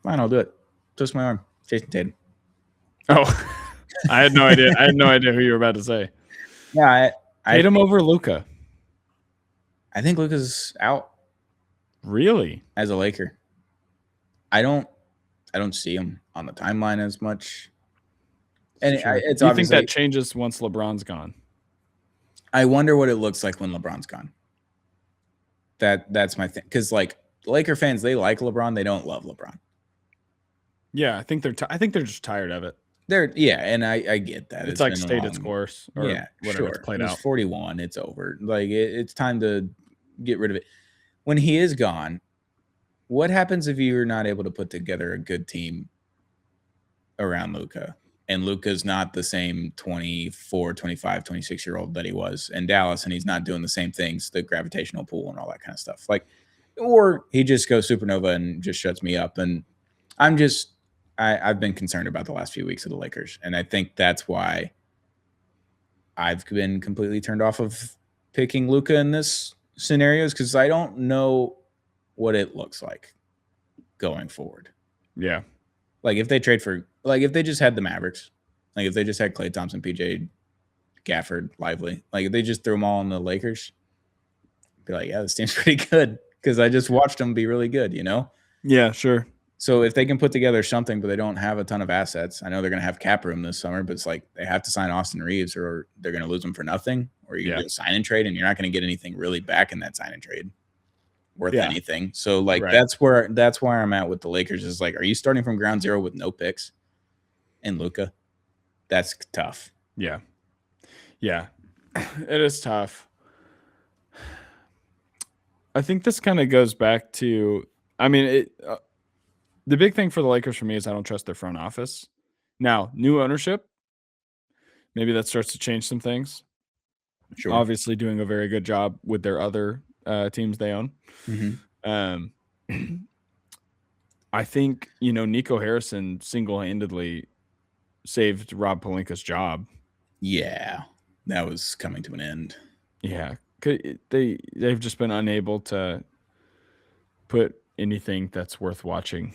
Fine, I'll do it. Twist my arm. Jason Tatum. Oh, I had no idea. I had no idea who you were about to say. Yeah, Tatum over Luka. I think Luka's out. Really? As a Laker. I don't see him on the timeline as much. And it's do you think that changes once LeBron's gone? I wonder what it looks like when LeBron's gone. That's my thing. Because like Laker fans, they like LeBron. They don't love LeBron. Yeah, I think they're just tired of it. And I get that. It's like stayed its course. Or whatever. It's played out. 41. It's over. Like it's time to get rid of it. When he is gone, what happens if you're not able to put together a good team around Luka? And Luka's not the same 24, 25, 26-year-old that he was in Dallas, and he's not doing the same things, the gravitational pull and all that kind of stuff. Like, or he just goes supernova and just shuts me up. And I've been concerned about the last few weeks of the Lakers. And I think that's why I've been completely turned off of picking Luka in this scenarios, because I don't know what it looks like going forward. Yeah. Like if they trade for, like if they just had the Mavericks, like if they just had Klay Thompson, PJ, Gafford, Lively, like if they just threw them all in the Lakers, I'd be like, yeah, this team's pretty good, because I just watched them be really good, Yeah, sure. So if they can put together something, but they don't have a ton of assets, I know they're going to have cap room this summer, but it's like they have to sign Austin Reeves or they're going to lose them for nothing, or you're going to sign and trade, and you're not going to get anything really back in that sign and trade worth anything. So like that's where I'm at with the Lakers, is like, are you starting from ground zero with no picks and Luka? That's tough. Yeah. Yeah. It is tough. I think this kind of goes back to, the big thing for the Lakers for me is I don't trust their front office. Now, new ownership, maybe that starts to change some things. Sure. Obviously doing a very good job with their other teams they own. Mm-hmm. I think, Nico Harrison single-handedly saved Rob Pelinka's job. Yeah, that was coming to an end. Yeah, they've just been unable to put anything that's worth watching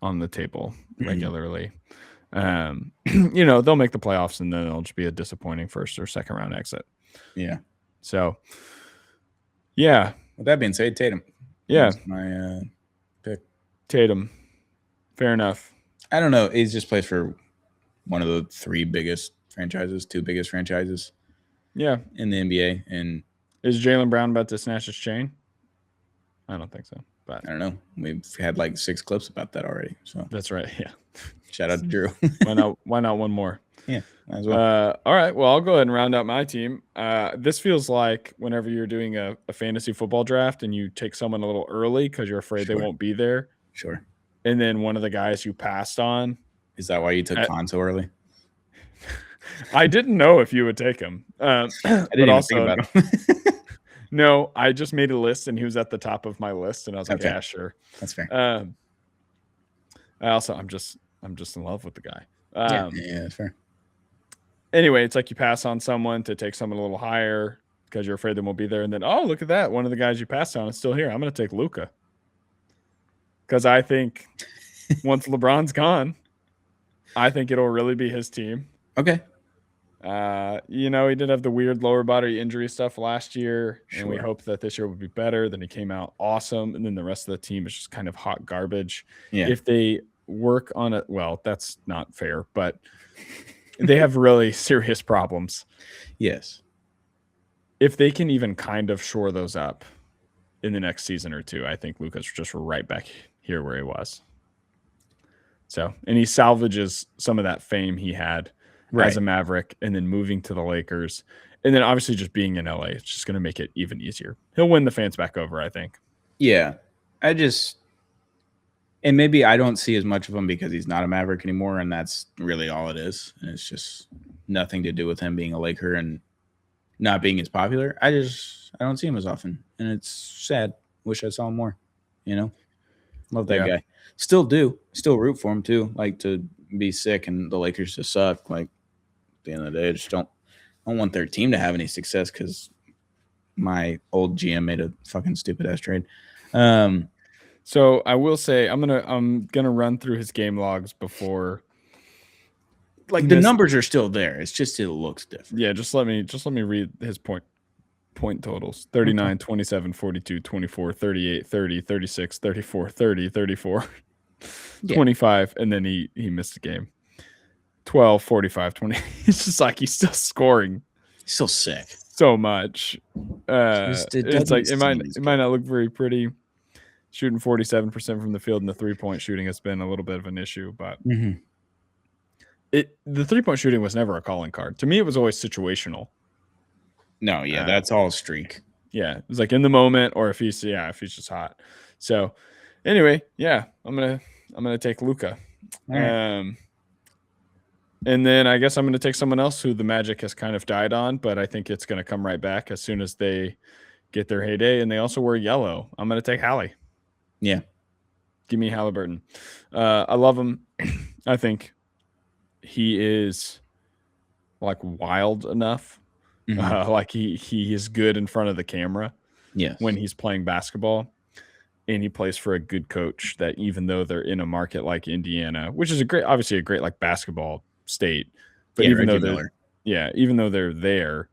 on the table regularly. They'll make the playoffs and then it'll just be a disappointing first or second round exit. Yeah. So, yeah. With that being said, Tatum. Yeah. That's my pick. Tatum. Fair enough. I don't know. He just plays for one of the two biggest franchises. Yeah. In the NBA. And is Jaylen Brown about to snatch his chain? I don't think so. But I don't know. We've had like 6 clips about that already. So that's right. Yeah. Shout out to Drew. Why not one more? Yeah, as well. All right. Well, I'll go ahead and round out my team. This feels like whenever you're doing a fantasy football draft and you take someone a little early because you're afraid they won't be there. Sure. And then one of the guys you passed on. Is that why you took Khan so early? I didn't know if you would take him. I didn't even think about him. No, I just made a list and he was at the top of my list, and I was like, Okay. yeah, sure. That's fair. I'm just in love with the guy. Yeah, that's fair. Anyway, it's like you pass on someone to take someone a little higher because you're afraid they won't be there, and then look at that, one of the guys you passed on is still here. I'm going to take Luka because I think once LeBron's gone, I think it'll really be his team. Okay. He did have the weird lower body injury stuff last year, and we Sure. hope that this year would be better. Then he came out awesome, and then the rest of the team is just kind of hot garbage. Yeah. If they work on it, well, that's not fair, but they have really serious problems. Yes. If they can even kind of shore those up in the next season or two, I think Luka's just right back here where he was. So, and he salvages some of that fame he had as a Maverick, and then moving to the Lakers, and then obviously just being in LA, it's just going to make it even easier. He'll win the fans back over, I think. Yeah. And maybe I don't see as much of him because he's not a Maverick anymore, and that's really all it is. And it's just nothing to do with him being a Laker and not being as popular. I don't see him as often, and it's sad. Wish I saw him more. Love that guy. Still root for him too. Like, to be sick and the Lakers to suck. Like, at the end of the day, I just don't want their team to have any success because my old GM made a fucking stupid ass trade. So I will say I'm gonna run through his game logs before. Like, the numbers are still there. It's just it looks different. Yeah, just let me read his point totals. 39, 27, 42, 24, 38, 30, 36, 34, 30, 34, 25, and then he missed a game. 12, 45, 20. It's just like he's still scoring. He's still sick. So much. It's like it might not look very pretty. Shooting 47% from the field, and the 3-point shooting has been a little bit of an issue, but the 3-point shooting was never a calling card. To me, it was always situational. No, that's all streak. Yeah, it was like in the moment, or if he's just hot. So anyway, I'm gonna take Luka. Right. And then I guess I'm gonna take someone else who the Magic has kind of died on, but I think it's gonna come right back as soon as they get their heyday, and they also wear yellow. I'm gonna take Hallie. Yeah. Give me Halliburton. I love him. I think he is like wild enough. Like he is good in front of the camera. Yes. When he's playing basketball, and he plays for a good coach that even though they're in a market like Indiana, which is obviously a great like basketball state, but even though they're there,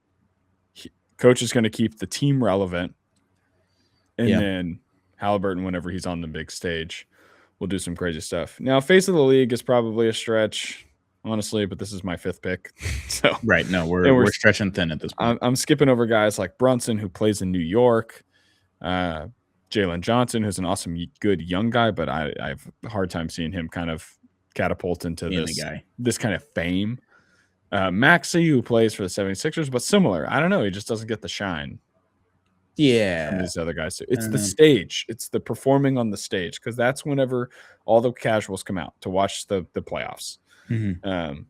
coach is going to keep the team relevant. And then Halliburton, whenever he's on the big stage, will do some crazy stuff. Now, face of the league is probably a stretch, honestly, but this is my 5th pick. So right, no, we're stretching thin at this point. I'm skipping over guys like Brunson, who plays in New York, Jalen Johnson, who's an awesome, good young guy, but I have a hard time seeing him kind of catapult into this kind of fame. Maxey, who plays for the 76ers, but similar. I don't know. He just doesn't get the shine. Yeah. Some of these other guys do. It's the stage. It's the performing on the stage, because that's whenever all the casuals come out to watch the playoffs. And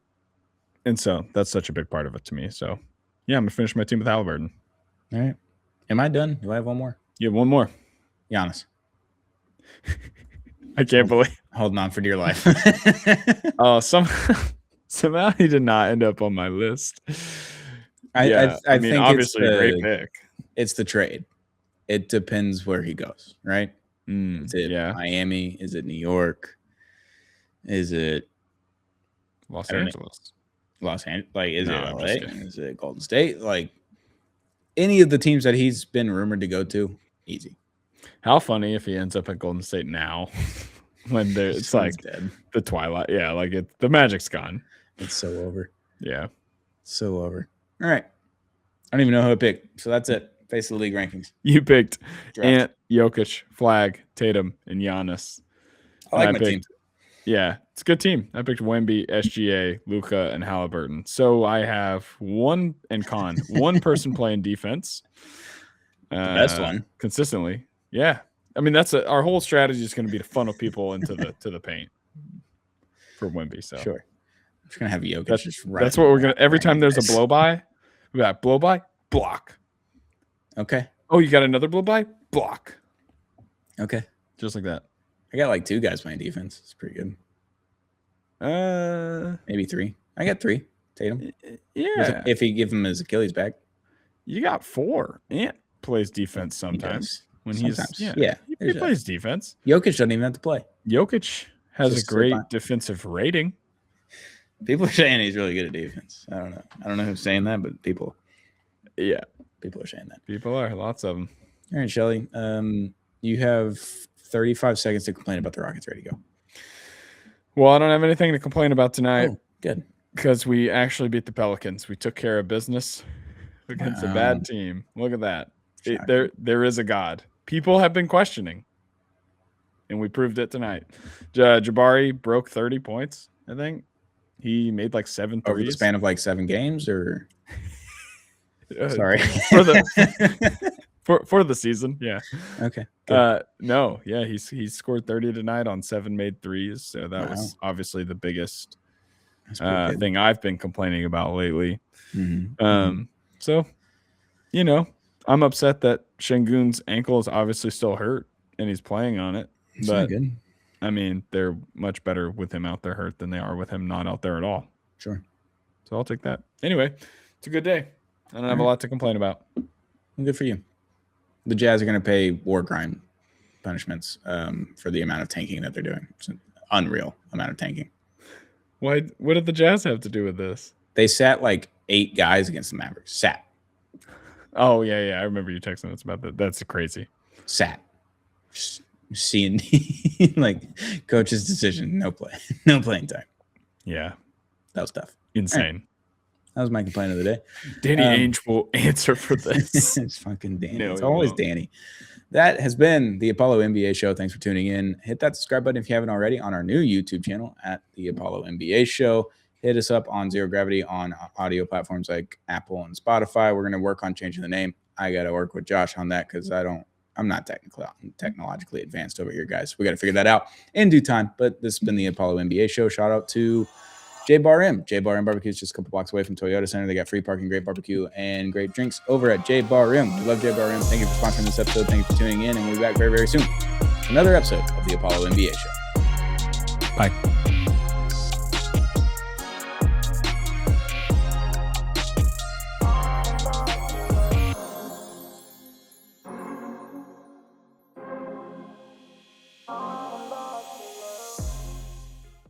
so that's such a big part of it to me. So, I'm going to finish my team with Halliburton. All right. Am I done? Do I have one more? You have one more. Giannis. I can't believe. Holding on for dear life. Oh, somehow he did not end up on my list. I mean, obviously a great pick. It's the trade. It depends where he goes, right? Is it Miami? Is it New York? Is it Los Angeles? Like, is it LA? Is it Golden State? Like, any of the teams that he's been rumored to go to, easy. How funny if he ends up at Golden State now, when it's like dead. The twilight. Yeah, like the Magic's gone. It's so over. Yeah, so over. All right, I don't even know who I picked. So that's it. Face of the league rankings. You picked Ant, Jokic, Flag, Tatum, and Giannis. I like my team. Yeah, it's a good team. I picked Wemby, SGA, Luka, and Halliburton. So I have one person playing defense. The best one. Consistently. Yeah. I mean, our whole strategy is going to be to funnel people into the paint for Wemby. So sure. just gonna have Jokic just right. That's what we're gonna. Every time there's a blow by, we got blow by, block. Okay. Oh, you got another blow by, block. Okay. Just like that. I got like 2 guys playing defense. It's pretty good. Maybe 3. I got 3. Tatum. Yeah. If he give him his Achilles back. You got 4. Ant plays defense sometimes. He plays defense. Jokic doesn't even have to play. Jokic has a great defensive rating. People are saying he's really good at defense. I don't know who's saying that, but people. Yeah. People are saying that. People are. Lots of them. All right, Shelly. You have 35 seconds to complain about the Rockets. Ready to go. Well, I don't have anything to complain about tonight. Oh, good. Because we actually beat the Pelicans. We took care of business against a bad team. Look at that. There is a God. People have been questioning, and we proved it tonight. Jabari broke 30 points, I think. He made like 7 threes. Over the span of like 7 games, or sorry. For the season, yeah. Okay. No, yeah, he scored 30 tonight on 7 made threes. So that was obviously the biggest thing I've been complaining about lately. Mm-hmm. So, I'm upset that Şengün's ankle is obviously still hurt and he's playing on it. It's but not good. I mean, they're much better with him out there hurt than they are with him not out there at all. Sure. So I'll take that. Anyway, it's a good day. I don't have a lot to complain about. Well, good for you. The Jazz are going to pay war crime punishments for the amount of tanking that they're doing. It's an unreal amount of tanking. What did the Jazz have to do with this? They sat like 8 guys against the Mavericks. Sat. Oh, yeah. I remember you texting us about that. That's crazy. Sat. Just seeing like coach's decision. No playing time. Yeah. That was tough. Insane. Right. That was my complaint of the day. Danny Ainge will answer for this. It's fucking Danny. It's always Danny. That has been the Apollo NBA show. Thanks for tuning in. Hit that subscribe button if you haven't already on our new YouTube channel at the Apollo NBA show. Hit us up on Zero Gravity on audio platforms like Apple and Spotify. We're going to work on changing the name. I got to work with Josh on that because I'm not technologically advanced over here, guys. We got to figure that out in due time. But this has been the Apollo NBA show. Shout out to J Bar M. J Bar M Barbecue is just a couple blocks away from Toyota Center. They got free parking, great barbecue, and great drinks over at J Bar M. We love J Bar M. Thank you for sponsoring this episode. Thank you for tuning in, and we'll be back very, very soon. Another episode of the Apollo NBA show. Bye.